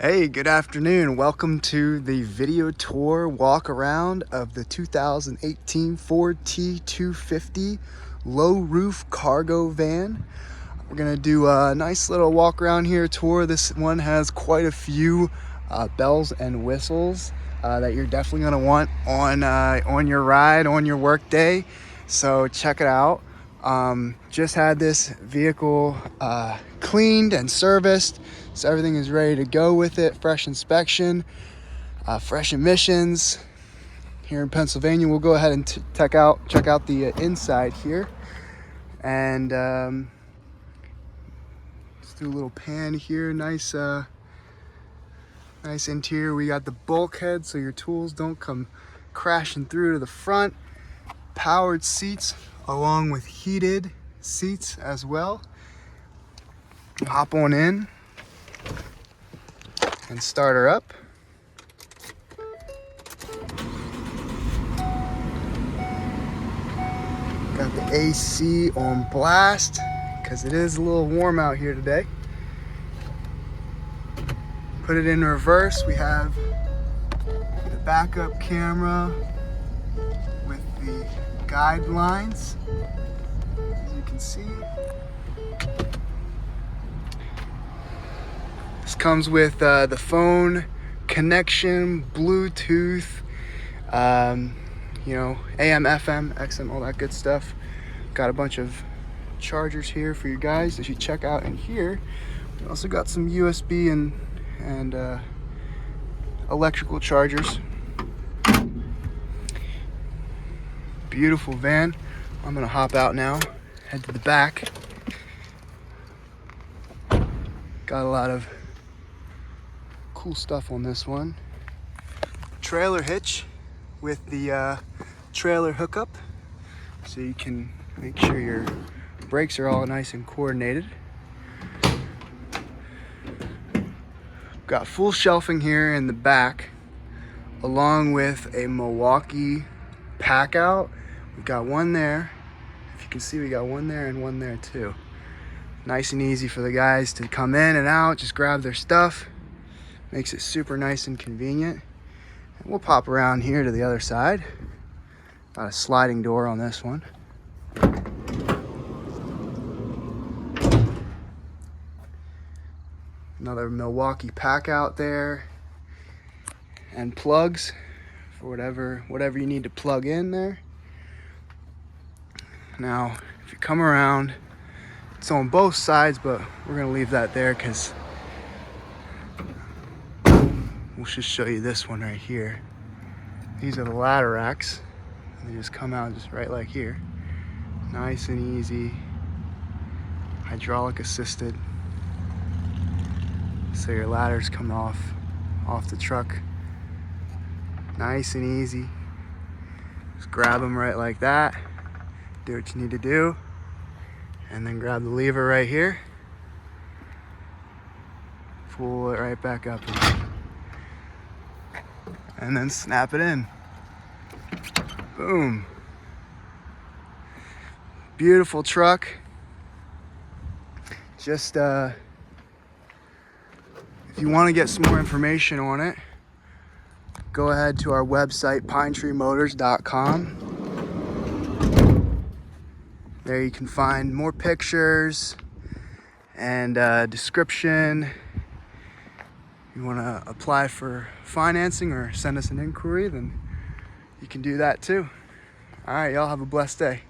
Hey, good afternoon. Welcome to the video tour walk around of the 2018 Ford T250 low roof cargo van. We're gonna do a nice little walk around here tour. This one has quite a few bells and whistles that you're definitely gonna want on your ride, on your work day. So check it out. Just had this vehicle cleaned and serviced, so everything is ready to go with it. Fresh inspection, fresh emissions. Here in Pennsylvania, we'll go ahead and check out the inside here, and let's do a little pan here. Nice interior. We got the bulkhead so your tools don't come crashing through to the front. Powered seats along with heated seats as well. Hop on in and start her up. Got the AC on blast because it is a little warm out here today. Put it in reverse. We have the backup camera with the guidelines, as you can see. This comes with the phone connection, Bluetooth, AM, FM, XM, all that good stuff. Got a bunch of chargers here for you guys that you check out in here. We also got some USB and electrical chargers. Beautiful van. I'm gonna hop out now, head to the back. Got a lot of cool stuff on this one. Trailer hitch with the trailer hookup, so you can make sure your brakes are all nice and coordinated. Got full shelving here in the back, along with a Milwaukee pack out. We got one there. If you can see, we got one there and one there too. Nice and easy for the guys to come in and out, just grab their stuff. Makes it super nice and convenient. And we'll pop around here to the other side. Got a sliding door on this one. Another Milwaukee pack out there. And plugs for whatever you need to plug in there. Now, if you come around, it's on both sides, but we're gonna leave that there because we'll just show you this one right here. These are the ladder racks. They just come out just right like here. Nice and easy, hydraulic assisted. So your ladders come off the truck. Nice and easy. Just grab them right like that. Do what you need to do. And then grab the lever right here. Pull it right back up. And then snap it in. Boom. Beautiful truck. Just if you want to get some more information on it, go ahead to our website, pinetreemotors.com. There you can find more pictures and description. If you want to apply for financing or send us an inquiry, then you can do that too. All right, y'all have a blessed day.